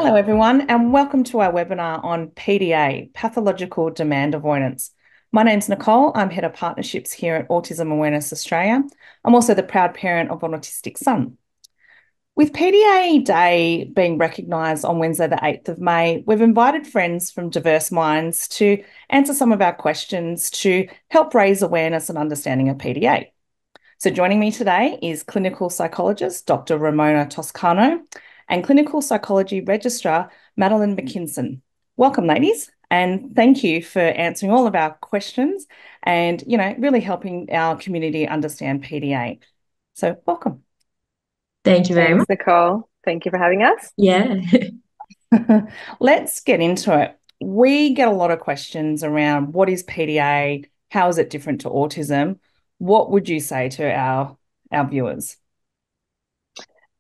Hello, everyone, and welcome to our webinar on PDA, Pathological Demand Avoidance. My name's Nicole. I'm Head of Partnerships here at Autism Awareness Australia. I'm also the proud parent of an autistic son. With PDA Day being recognised on Wednesday, the 8th of May, we've invited friends from diverse minds to answer some of our questions to help raise awareness and understanding of PDA. So joining me today is clinical psychologist Dr. Ramona Toscano and clinical psychology registrar Madeline McKinson. Welcome, ladies, and thank you for answering all of our questions and, really helping our community understand PDA. So welcome. Thank you very Thanks, much. Nicole. Thank you for having us. Yeah. Let's get into it. We get a lot of questions around what is PDA? How is it different to autism? What would you say to our viewers?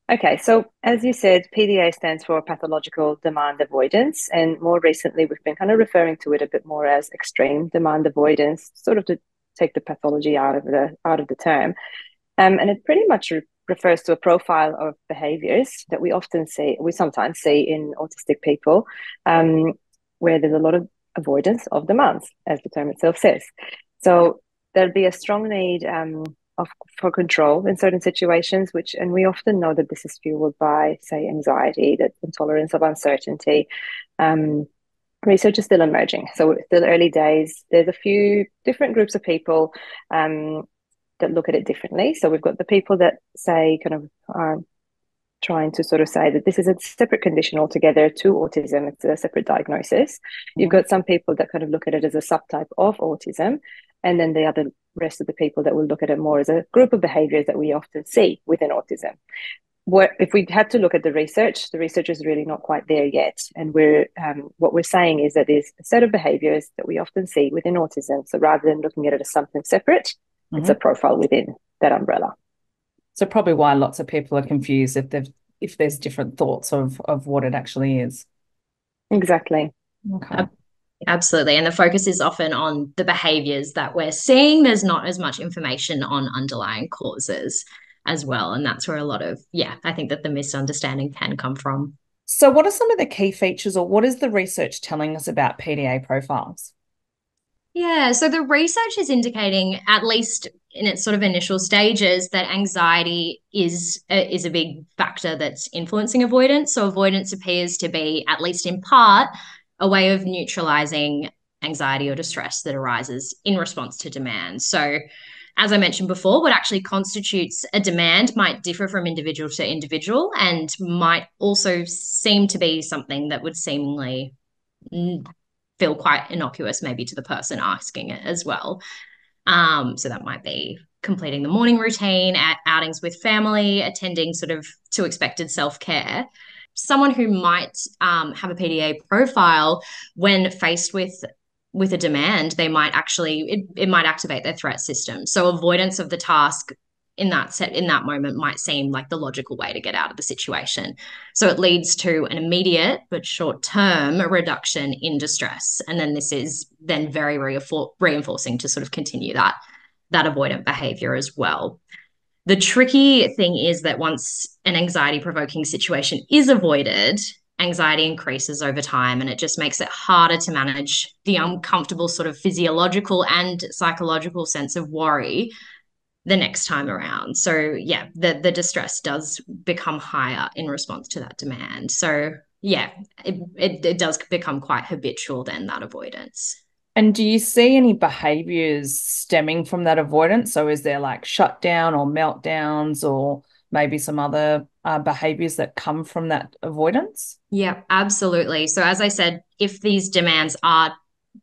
Okay, so as you said, PDA stands for pathological demand avoidance, and more recently we've been kind of referring to it a bit more as extreme demand avoidance, sort of to take the pathology out of the term. And it pretty much refers to a profile of behaviors that we sometimes see in autistic people, where there's a lot of avoidance of demands, as the term itself says. So there'll be a strong need for control in certain situations, and we often know that this is fueled by, say, anxiety, that intolerance of uncertainty. Research is still emerging, so it's still early days. There's a few different groups of people that look at it differently. So we've got the people that say kind of are trying to sort of say that this is a separate condition altogether to autism. It's a separate diagnosis. You've got some people that kind of look at it as a subtype of autism, and then the rest of the people that will look at it more as a group of behaviors that we often see within autism. If we had to look at the research is really not quite there yet. And what we're saying is that there's a set of behaviors that we often see within autism. So rather than looking at it as something separate, it's a profile within that umbrella. So probably why lots of people are confused if there's different thoughts of what it actually is. Exactly. Okay. Absolutely. And the focus is often on the behaviors that we're seeing. There's not as much information on underlying causes as well. And that's where a lot of, I think that the misunderstanding can come from. So what are some of the key features, or what is the research telling us about PDA profiles? Yeah, so the research is indicating, at least in its sort of initial stages, that anxiety is a big factor that's influencing avoidance. So avoidance appears to be, at least in part, a way of neutralizing anxiety or distress that arises in response to demand. So as I mentioned before, what actually constitutes a demand might differ from individual to individual and might also seem to be something that would seemingly feel quite innocuous maybe to the person asking it as well. So that might be completing the morning routine, at outings with family, attending sort of to expected self-care. Someone who might have a PDA profile, when faced with a demand, they might actually, it might activate their threat system. So avoidance of the task in that moment might seem like the logical way to get out of the situation. So it leads to an immediate but short-term reduction in distress. And then this is then very reinforcing to sort of continue that avoidant behavior as well. The tricky thing is that once an anxiety-provoking situation is avoided, anxiety increases over time, and it just makes it harder to manage the uncomfortable sort of physiological and psychological sense of worry the next time around. So the distress does become higher in response to that demand. So it does become quite habitual then, that avoidance. And do you see any behaviors stemming from that avoidance? So is there like shutdown or meltdowns or maybe some other behaviors that come from that avoidance? Yeah, absolutely. So as I said, if these demands are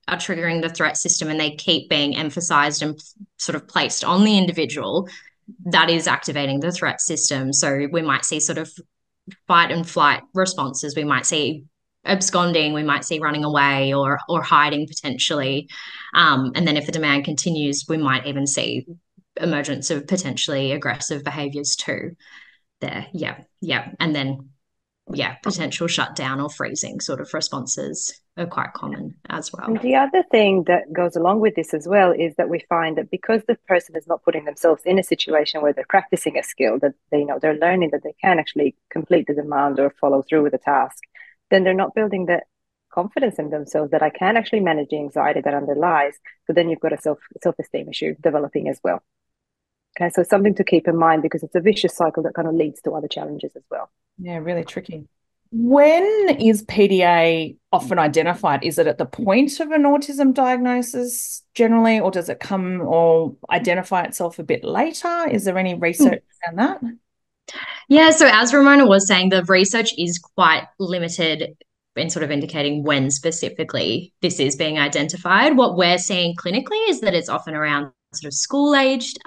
triggering the threat system and they keep being emphasized and sort of placed on the individual, that is activating the threat system. So we might see sort of fight and flight responses. We might see absconding, we might see running away or hiding potentially. And then if the demand continues, we might even see emergence of potentially aggressive behaviors too there. Yeah. And then potential shutdown or freezing sort of responses are quite common as well. And the other thing that goes along with this as well is that we find that because the person is not putting themselves in a situation where they're practicing a skill, that they're learning that they can actually complete the demand or follow through with the task, then they're not building the confidence in themselves that I can actually manage the anxiety that underlies. So then you've got a self-esteem issue developing as well. Okay, so something to keep in mind, because it's a vicious cycle that kind of leads to other challenges as well. Yeah, really tricky. When is PDA often identified? Is it at the point of an autism diagnosis generally, or does it come or identify itself a bit later? Is there any research around that? Yeah, so as Ramona was saying, the research is quite limited in sort of indicating when specifically this is being identified. What we're seeing clinically is that it's often around sort of school-aged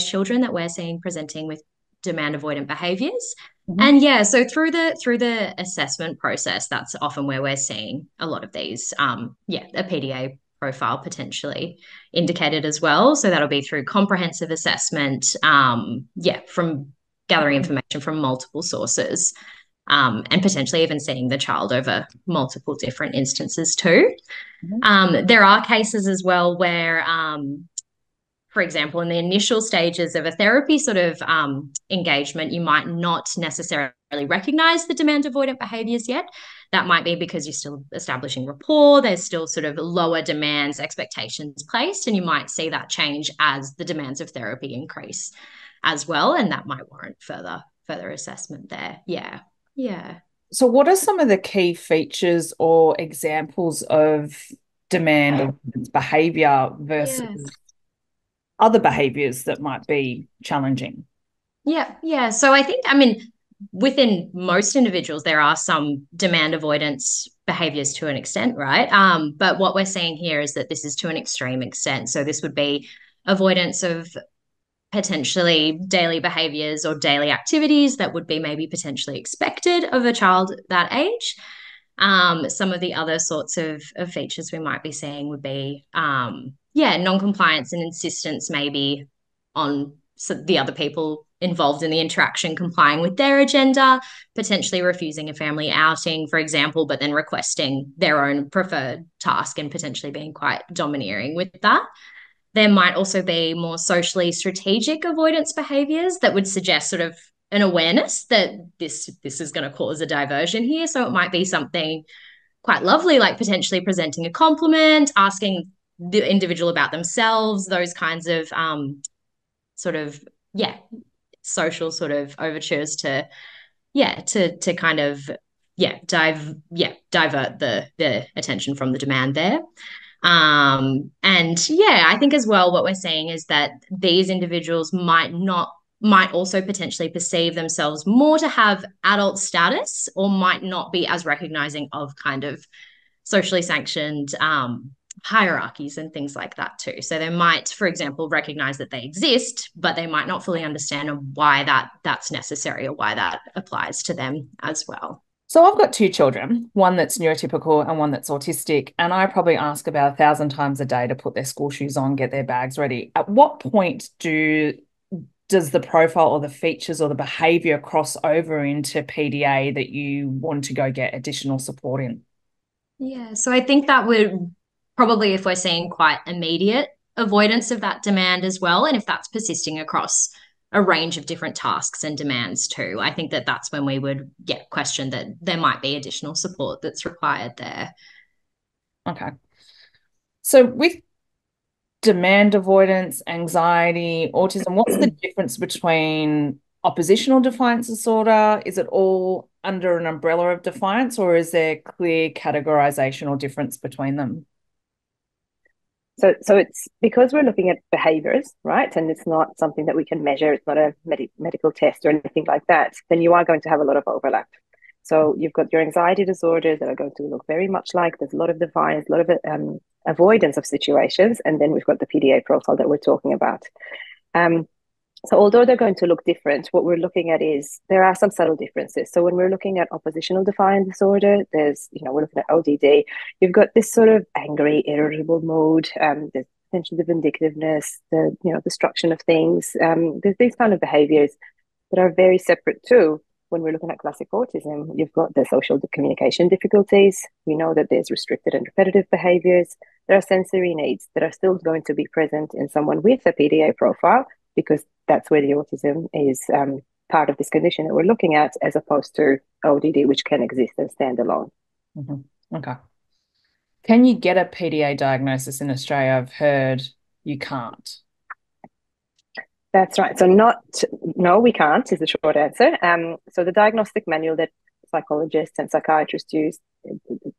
children that we're seeing presenting with demand avoidant behaviors. And yeah, so through the assessment process, that's often where we're seeing a lot of these, a PDA profile potentially indicated as well. So that'll be through comprehensive assessment, from gathering information from multiple sources, and potentially even seeing the child over multiple different instances too. There are cases as well where, for example, in the initial stages of a therapy sort of engagement, you might not necessarily recognize the demand avoidant behaviors yet. That might be because you're still establishing rapport. There's still sort of lower demands, expectations placed, and you might see that change as the demands of therapy increase as well. And that might warrant further assessment there. Yeah. Yeah. So what are some of the key features or examples of demand avoidance behavior versus other behaviors that might be challenging? Yeah. So I think, within most individuals, there are some demand avoidance behaviors to an extent, right? But what we're seeing here is that this is to an extreme extent. So this would be avoidance of potentially daily behaviors or daily activities that would be maybe potentially expected of a child that age. Some of the other sorts of features we might be seeing would be, non-compliance and insistence maybe on the other people involved in the interaction complying with their agenda, potentially refusing a family outing, for example, but then requesting their own preferred task and potentially being quite domineering with that. There might also be more socially strategic avoidance behaviors that would suggest sort of an awareness that this is going to cause a diversion here. So it might be something quite lovely, like potentially presenting a compliment, asking the individual about themselves, those kinds of social sort of overtures to kind of divert the attention from the demand there. I think as well what we're seeing is that these individuals might also potentially perceive themselves more to have adult status, or might not be as recognizing of kind of socially sanctioned hierarchies and things like that too. So they might, for example, recognize that they exist, but they might not fully understand why that's necessary or why that applies to them as well. So I've got two children, one that's neurotypical and one that's autistic, and I probably ask about 1,000 times a day to put their school shoes on, get their bags ready. At what point does the profile or the features or the behaviour cross over into PDA that you want to go get additional support in? Yeah, so I think that would probably, if we're seeing quite immediate avoidance of that demand as well, and if that's persisting across a range of different tasks and demands too, I think that's when we would question that there might be additional support that's required there. Okay. So with demand avoidance, anxiety, autism, what's the difference between oppositional defiance disorder? Is it all under an umbrella of defiance, or is there clear categorization or difference between them? So it's because we're looking at behaviors, right? And it's not something that we can measure. It's not a medical test or anything like that. Then you are going to have a lot of overlap. So you've got your anxiety disorders that are going to look very much like, there's a lot of defiance, a lot of avoidance of situations. And then we've got the PDA profile that we're talking about. So although they're going to look different, what we're looking at is there are some subtle differences. So when we're looking at oppositional defiant disorder, we're looking at ODD, you've got this sort of angry, irritable mood, there's potentially the vindictiveness, the destruction of things. There's these kind of behaviors that are very separate too. When we're looking at classic autism, you've got the social communication difficulties. We know that there's restricted and repetitive behaviors. There are sensory needs that are still going to be present in someone with a PDA profile, because that's where the autism is part of this condition that we're looking at, as opposed to ODD, which can exist and stand alone. Mm-hmm. Okay. Can you get a PDA diagnosis in Australia? I've heard you can't. That's right. So no, we can't is the short answer. So the diagnostic manual that psychologists and psychiatrists use,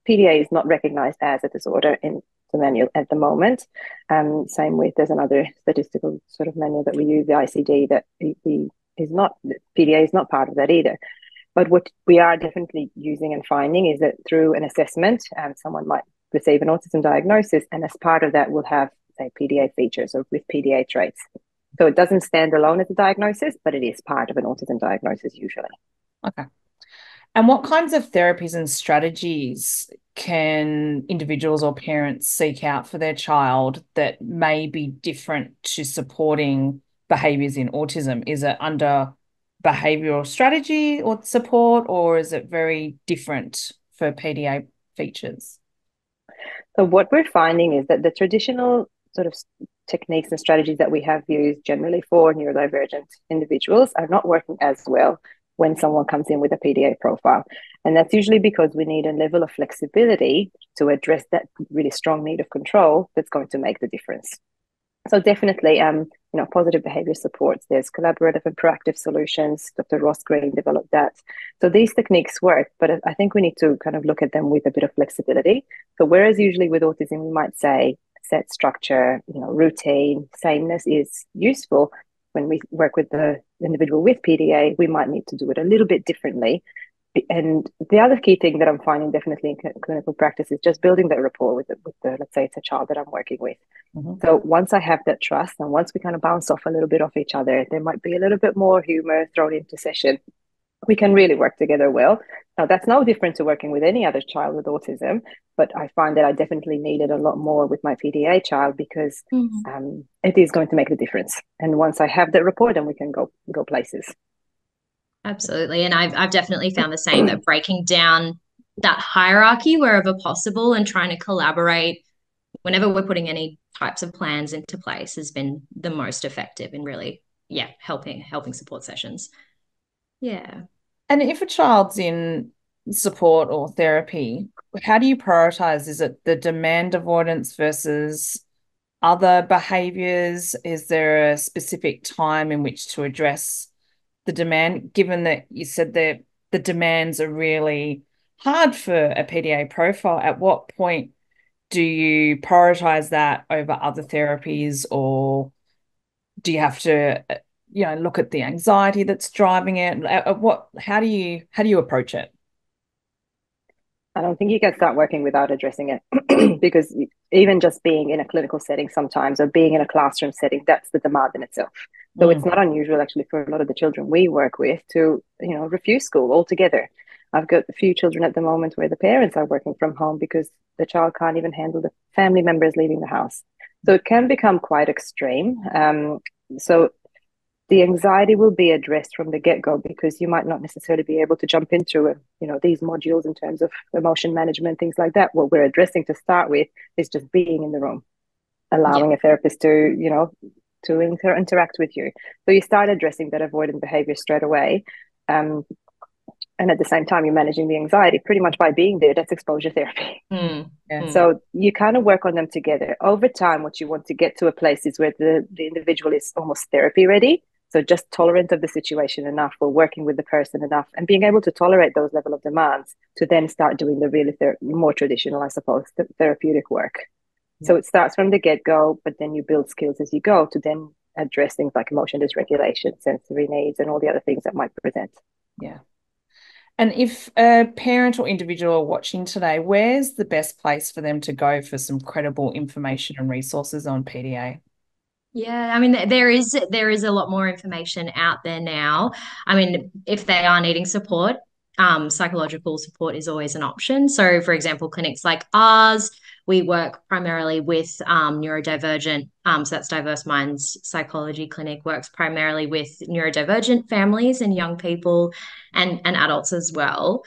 PDA is not recognized as a disorder in the manual at the moment. Same with, there's another statistical sort of manual that we use, the ICD, that is not, PDA is not part of that either. But what we are definitely using and finding is that through an assessment, someone might receive an autism diagnosis, and as part of that, will have, say, PDA features or with PDA traits. So it doesn't stand alone as a diagnosis, but it is part of an autism diagnosis usually. Okay. And what kinds of therapies and strategies can individuals or parents seek out for their child that may be different to supporting behaviours in autism? Is it under behavioural strategy or support, or is it very different for PDA features? So what we're finding is that the traditional sort of techniques and strategies that we have used generally for neurodivergent individuals are not working as well when someone comes in with a PDA profile. And that's usually because we need a level of flexibility to address that really strong need of control that's going to make the difference. So definitely, positive behavior supports. There's collaborative and proactive solutions. Dr. Ross Green developed that. So these techniques work, but I think we need to kind of look at them with a bit of flexibility. So whereas usually with autism, we might say set structure, routine, sameness is useful. When we work with the individual with PDA, we might need to do it a little bit differently. And the other key thing that I'm finding definitely in clinical practice is just building that rapport with the, let's say it's a child that I'm working with. Mm-hmm. So once I have that trust, and once we kind of bounce off a little bit off each other, there might be a little bit more humor thrown into session. We can really work together well. Now, that's no different to working with any other child with autism, but I find that I definitely need it a lot more with my PDA child because it is going to make the difference. And once I have that rapport, then we can go places. Absolutely. And I've definitely found the same, that breaking down that hierarchy wherever possible and trying to collaborate whenever we're putting any types of plans into place has been the most effective in really, helping support sessions. Yeah. And if a child's in support or therapy, how do you prioritize? Is it the demand avoidance versus other behaviors? Is there a specific time in which to address the demand, given that you said that the demands are really hard for a PDA profile? At what point do you prioritize that over other therapies, or do you have to look at the anxiety that's driving it? How do you approach it? I don't think you can start working without addressing it because even just being in a clinical setting sometimes, or being in a classroom setting, that's the demand in itself. So it's not unusual actually for a lot of the children we work with to, refuse school altogether. I've got a few children at the moment where the parents are working from home because the child can't even handle the family members leaving the house. So it can become quite extreme. So the anxiety will be addressed from the get-go because you might not necessarily be able to jump into these modules in terms of emotion management, things like that. What we're addressing to start with is just being in the room, allowing a therapist to, to interact with you. So you start addressing that avoidant behavior straight away. And at the same time, you're managing the anxiety pretty much by being there. That's exposure therapy. So you kind of work on them together. Over time, what you want to get to a place is where the individual is almost therapy ready. So just tolerant of the situation enough, or working with the person enough, and being able to tolerate those level of demands to then start doing the really more traditional, I suppose, therapeutic work. So it starts from the get-go, but then you build skills as you go to then address things like emotion dysregulation, sensory needs, and all the other things that might present. Yeah. And if a parent or individual watching today, where's the best place for them to go for some credible information and resources on PDA? Yeah, I mean, there is a lot more information out there now. I mean, if they are needing support, psychological support is always an option. So, for example, clinics like ours, we work primarily with neurodivergent. So that's Diverse Minds Psychology Clinic works primarily with neurodivergent families and young people and adults as well.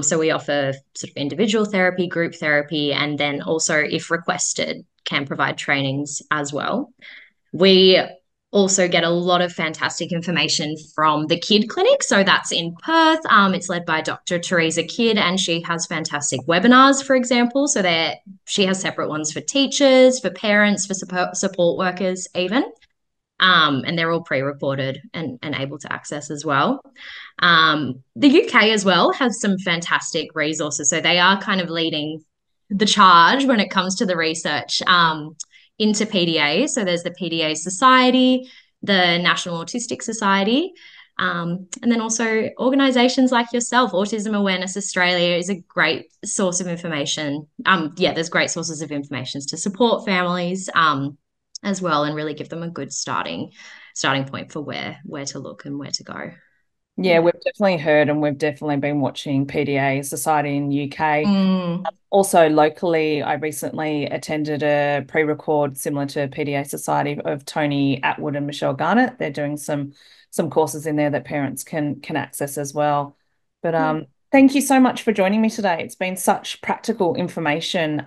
So we offer sort of individual therapy, group therapy, and then also, if requested, can provide trainings as well. We also get a lot of fantastic information from the Kidd Clinic. So that's in Perth. It's led by Dr. Teresa Kidd, and she has fantastic webinars, for example. So she has separate ones for teachers, for parents, for support workers even. And they're all pre-recorded and able to access as well. The UK as well has some fantastic resources. So they are kind of leading the charge when it comes to the research into PDA. So there's the PDA Society, the National Autistic Society, and then also organisations like yourself. Autism Awareness Australia is a great source of information. There's great sources of information to support families as well, and really give them a good starting point for where to look and where to go. Yeah, we've definitely heard, and we've definitely been watching PDA Society in UK. Also locally, I recently attended a pre-record similar to PDA Society of Tony Atwood and Michelle Garnett. They're doing some courses in there that parents can access as well. But thank you so much for joining me today. It's been such practical information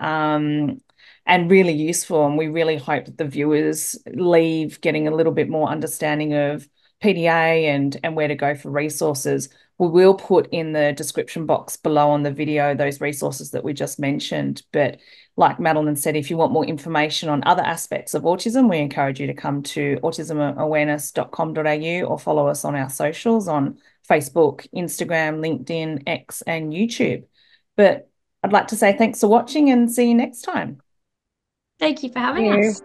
and really useful, and we really hope that the viewers leave getting a little bit more understanding of PDA and where to go for resources. We will put in the description box below on the video those resources that we just mentioned. But like Madeline said, if you want more information on other aspects of autism, we encourage you to come to autismawareness.com.au or follow us on our socials on Facebook, Instagram, LinkedIn, X, and YouTube. But I'd like to say thanks for watching and see you next time. Thank you for having us.